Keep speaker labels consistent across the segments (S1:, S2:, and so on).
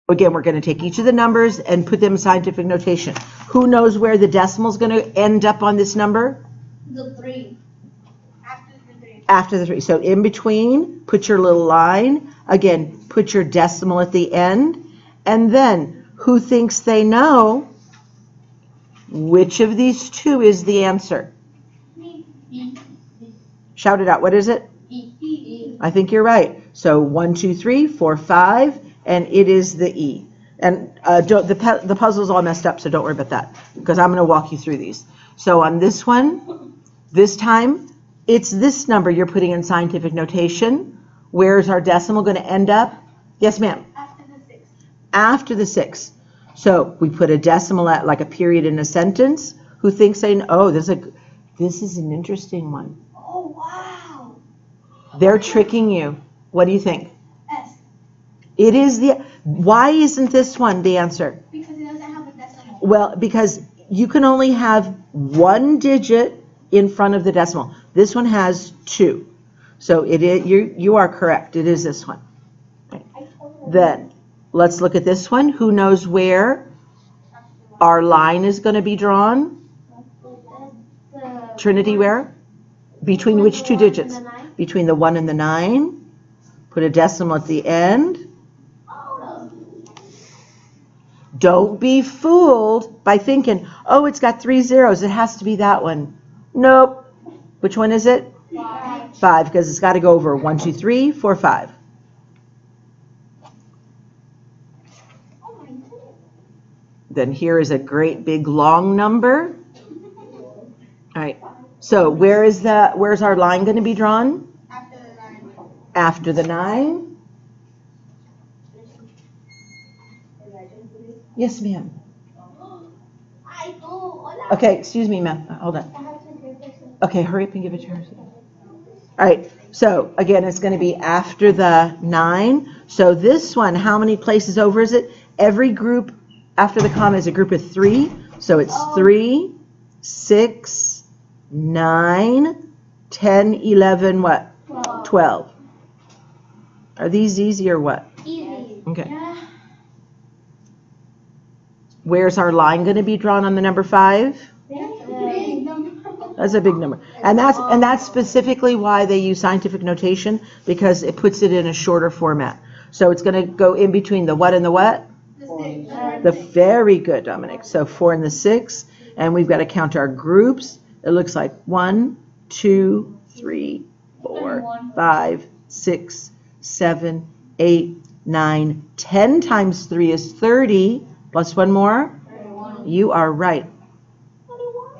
S1: Again, we're going to take each of the numbers and put them in scientific notation. Who knows where the decimal is going to end up on this number?
S2: The 3. After the 3.
S1: After the 3. So in between, put your little line. Again, put your decimal at the end. And then, who thinks they know which of these two is the answer?
S2: E.
S1: Shout it out. What is it?
S2: E.
S1: I think you're right. So 1, 2, 3, 4, 5, and it is the E. And the puzzle's all messed up, so don't worry about that, because I'm going to walk you through these. So on this one, this time, it's this number you're putting in scientific notation. Where's our decimal going to end up? Yes, ma'am?
S2: After the 6.
S1: After the 6. So we put a decimal at like a period in a sentence. Who thinks they know? Oh, this is an interesting one.
S2: Oh, wow.
S1: They're tricking you. What do you think?
S2: S.
S1: It is the... Why isn't this one the answer?
S2: Because it doesn't have a decimal.
S1: Well, because you can only have one digit in front of the decimal. This one has 2. So you are correct. It is this one. Right. Then let's look at this one. Who knows where our line is going to be drawn? Trinity, where? Between which two digits? Between the 1 and the 9. Put a decimal at the end. Don't be fooled by thinking, oh, it's got 3 zeros. It has to be that one. Nope. Which one is it?
S2: 5.
S1: 5, because it's got to go over 1, 2, 3, 4, 5. Then here is a great big long number. All right. So where's our line going to be drawn?
S2: After the 9.
S1: After the 9. Yes, ma'am. Okay, excuse me, ma'am. Hold on. Okay, hurry up and give it to her. All right. So again, it's going to be after the 9. So this one, how many places over is it? Every group after the comma is a group of 3. So it's 3, 6, 9, 10, 11, what? 12. Are these easy or what?
S2: Easy.
S1: Okay.
S2: Yeah.
S1: Where's our line going to be drawn on the number 5? That's a big number. And that's specifically why they use scientific notation, because it puts it in a shorter format. So it's going to go in between the what and the what? The very good, Dominic. So 4 and the 6. And we've got to count our groups. It looks like 1, 2, 3, 4, 5, 6, 7, 8, 9, 10 times 3 is 30. Plus one more?
S2: 31.
S1: You are right.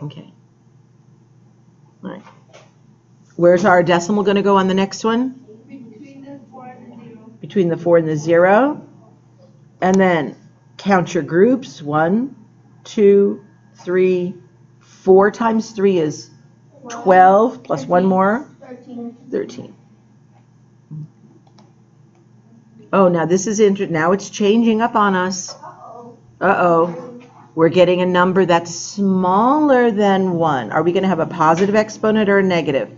S1: Okay. All right. Where's our decimal going to go on the next one?
S2: Between the 4 and the 0.
S1: Between the 4 and the 0. And then count your groups. 1, 2, 3, 4 times 3 is 12. Plus
S2: 13.
S1: one more?
S2: 13.
S1: 13. Oh, now this is interesting. Now it's changing up on us. Uh-oh. We're getting a number that's smaller than 1. Are we going to have a positive exponent or a negative?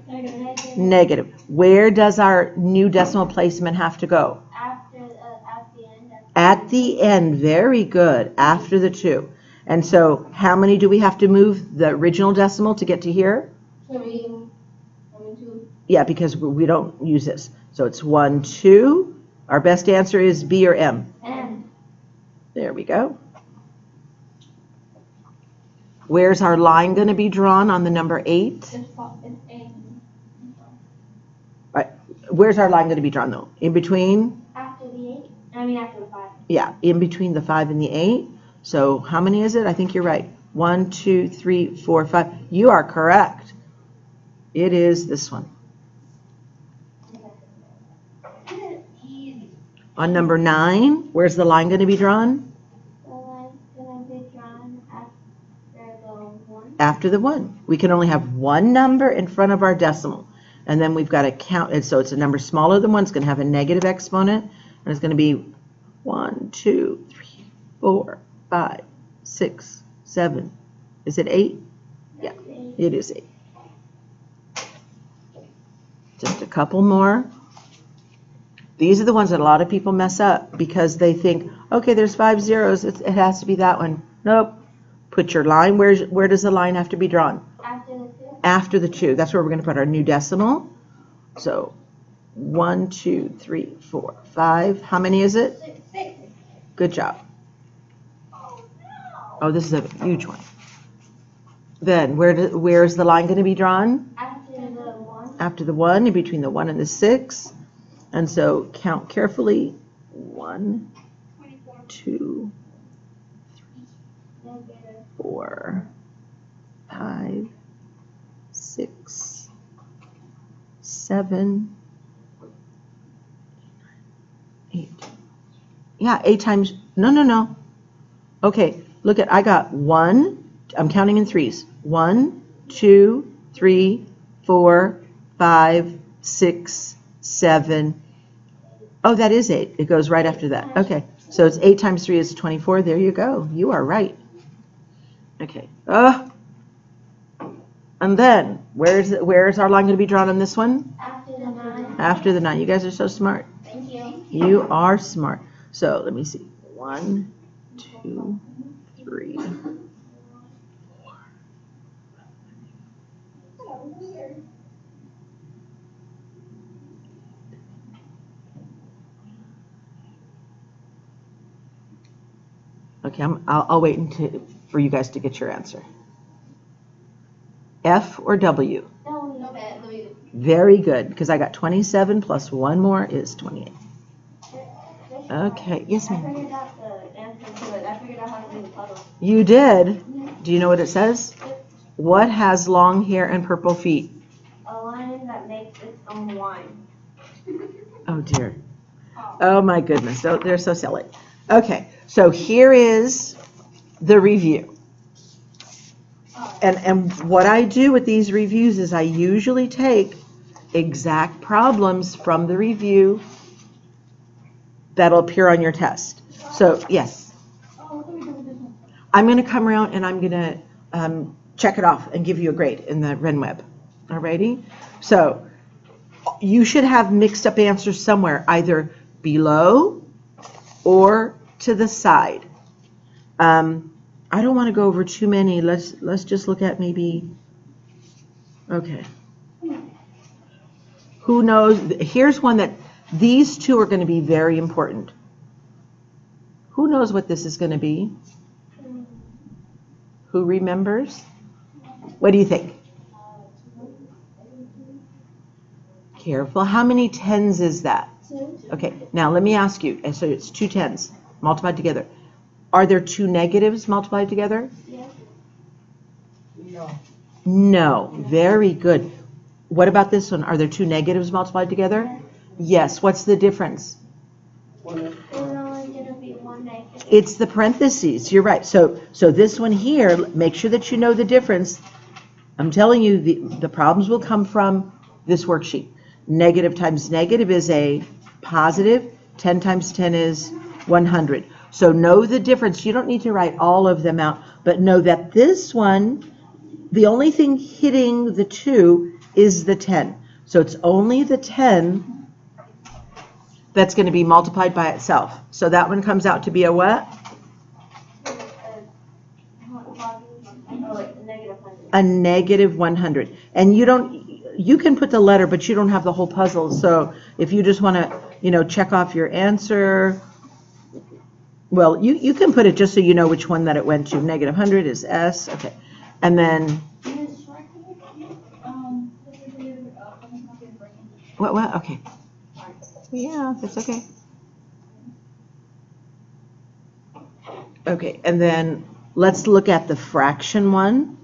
S1: Negative. Where does our new decimal placement have to go?
S2: At the end.
S1: At the end. Very good. After the 2. And so how many do we have to move the original decimal to get to here?
S2: 2.
S1: Yeah, because we don't use this. So it's 1, 2. Our best answer is B or M?
S2: M.
S1: There we go. Where's our line going to be drawn on the number 8?
S2: It's 8.
S1: Right. Where's our line going to be drawn, though? In between?
S2: After the 8? After the 5.
S1: Yeah, in between the 5 and the 8. So how many is it? I think you're right. 1, 2, 3, 4, 5. You are correct. It is this one. On number 9, where's the line going to be drawn?
S2: The line's going to be drawn after the 1.
S1: After the 1. We can only have one number in front of our decimal. And then we've got to count it. So it's a number smaller than 1. It's going to have a negative exponent. And it's going to be 1, 2, 3, 4, 5, 6, 7. Is it 8? Yeah, it is 8. Just a couple more. These are the ones that a lot of people mess up because they think, okay, there's 5 zeros, it has to be that one. Nope. Put your line, where does the line have to be drawn?
S2: After the 2.
S1: After the 2. That's where we're going to put our new decimal. So 1, 2, 3, 4, 5. How many is it?
S2: 6.
S1: Good job. Oh, this is a huge one. Then where's the line going to be drawn?
S2: After the 1.
S1: After the 1, in between the 1 and the 6. And so count carefully. 1, 2, 3, 4, 5, 6, 7, 8. Yeah, 8 times. No. Okay, look at, I got 1. I'm counting in 3s. 1, 2, 3, 4, 5, 6, 7. Oh, that is 8. It goes right after that. Okay, so it's 8 times 3 is 24. There you go. You are right. Okay. And then, where's our line going to be drawn on this one?
S2: After the 9.
S1: After the 9. You guys are so smart.
S2: Thank you.
S1: You are smart. So let me see. 1, 2, 3. Okay, I'll wait for you guys to get your answer. F or W?
S2: W.
S1: Very good, because I got 27 plus 1 more is 28. Okay, yes,
S2: I
S1: ma'am.
S2: figured out the answer to it. I figured out how to do the puzzle.
S1: You did? Do you know what it says? What has long hair and purple feet?
S2: A lion that makes its own wine.
S1: Oh, dear. Oh, my goodness. They're so silly. Okay, so here is the review. And what I do with these reviews is I usually take exact problems from the review that'll appear on your test. So, yes. I'm going to come around and I'm going to check it off and give you a grade in the RenWeb. Alrighty? So, you should have mixed up answers somewhere, either below or to the side. I don't want to go over too many. Let's just look at maybe, okay. Who knows? Here's one that these two are going to be very important. Who knows what this is going to be? Who remembers? What do you think? Careful. How many tens is that?
S2: 2.
S1: Okay, now let me ask you. So it's 2 tens multiplied together. Are there 2 negatives multiplied together?
S2: Yes.
S1: No. Very good. What about this one? Are there 2 negatives multiplied together? Yes. What's the difference?
S2: There's only going to be 1 negative.
S1: It's the parentheses. You're right. So this one here, make sure that you know the difference. I'm telling you, the problems will come from this worksheet. Negative times negative is a positive. 10 times 10 is 100. So know the difference. You don't need to write all of them out, but know that this one, the only thing hitting the 2 is the 10. So it's only the 10 that's going to be multiplied by itself. So that one comes out to be a what? A negative 100. And you can put the letter, but you don't have the whole puzzle. So if you just want to, check off your answer, well, you can put it just so you know which one that it went to. Negative 100 is S. Okay. And then, what? Okay. Yeah, that's okay. Okay, and then let's look at the fraction one.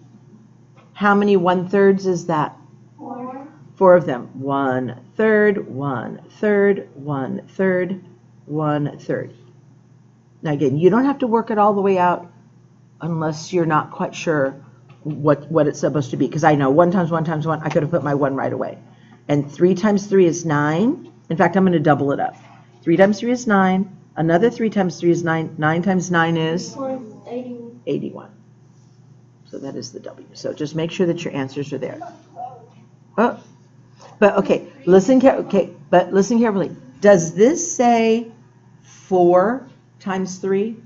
S1: How many 1/3s is that?
S2: 4.
S1: 4 of them. 1/3, 1/3, 1/3, 1/3. Now again, you don't have to work it all the way out unless you're not quite sure what it's supposed to be. Because I know 1 times 1 times 1, I could have put my 1 right away. And 3 times 3 is 9. In fact, I'm going to double it up. 3 times 3 is 9. Another 3 times 3 is 9. 9 times 9 is 81. So that is the W. So just make sure that your answers are there. Oh, but okay, listen carefully. Does this say 4 times 3?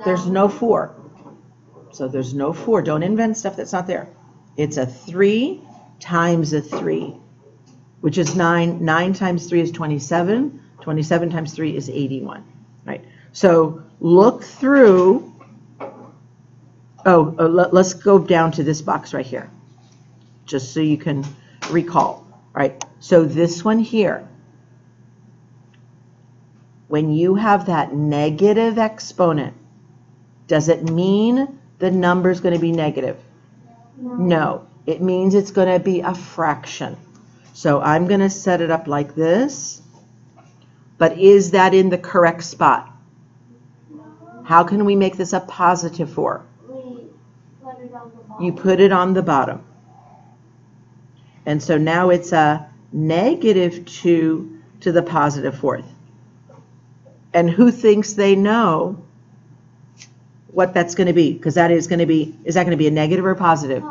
S1: There's no 4. So there's no 4. Don't invent stuff that's not there. It's a 3 times a 3, which is 9. 9 times 3 is 27. 27 times 3 is 81. Right? So look through. Let's go down to this box right here, just so you can recall. Right? So this one here, when you have that negative exponent, does it mean the number is going to be negative? No. It means it's going to be a fraction. So I'm going to set it up like this. But is that in the correct spot? How can we make this a positive 4? You put it on the bottom. And so now it's a negative 2 to the positive 4th. And who thinks they know what that's going to be? Because that is going to be, is that going to be a negative or positive?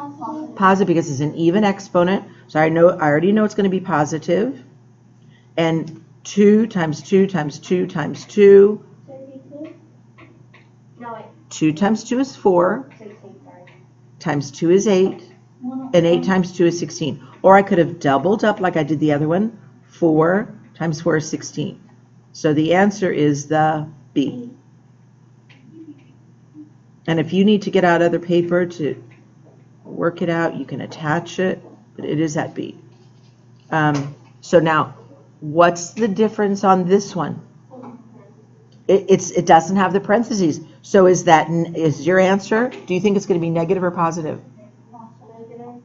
S1: Positive, because it's an even exponent. So I already know it's going to be positive. And 2 times 2 times 2 times 2.
S2: 32? No, wait.
S1: 2 times 2 is 4.
S2: 16, sorry.
S1: Times 2 is 8. And 8 times 2 is 16. Or I could have doubled up like I did the other one. 4 times 4 is 16. So the answer is the B. And if you need to get out other paper to work it out, you can attach it, but it is at B. So now, what's the difference on this one? It doesn't have the parentheses. So is your answer? Do you think it's going to be negative or positive?
S2: Negative.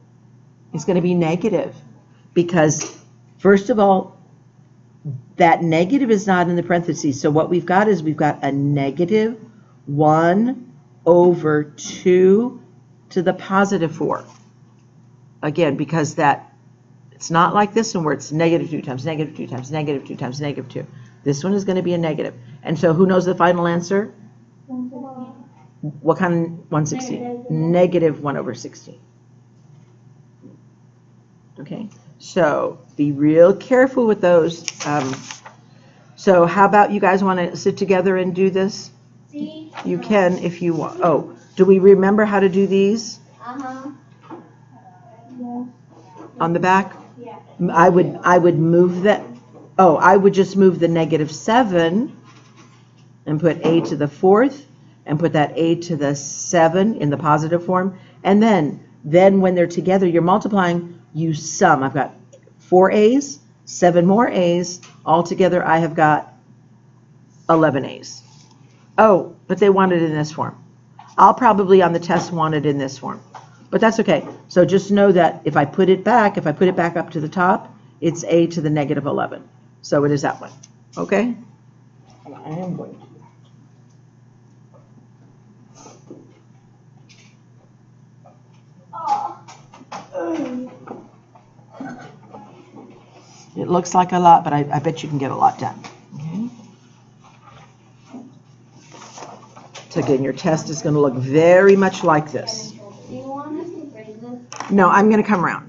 S1: It's going to be negative, because first of all, that negative is not in the parentheses. So what we've got is we've got a negative 1 over 2 to the positive 4. Again, because it's not like this one where it's negative 2 times negative 2 times negative 2 times negative 2. This one is going to be a negative. And so who knows the final answer?
S2: 116.
S1: What kind of 116? Negative 1 over 16. Okay, so be real careful with those. So how about you guys want to sit together and do this?
S2: See?
S1: You can if you want. Oh, do we remember how to do these
S2: Uh-huh. Yeah.
S1: on the back?
S2: Yeah.
S1: I would move that. Oh, I would just move the negative 7 and put a to the 4th and put that a to the 7 in the positive form. And then when they're together, you're multiplying, you sum. I've got 4 a's, 7 more a's. Altogether, I have got 11 a's. Oh, but they want it in this form. I'll probably on the test want it in this form. But that's okay. So just know that if I put it back up to the top, it's a to the negative 11. So it is that one. Okay? I am going to. It looks like a lot, but I bet you can get a lot done. Okay? So again, your test is going to look very much like this.
S2: Do you want us to grade this?
S1: No, I'm going to come around.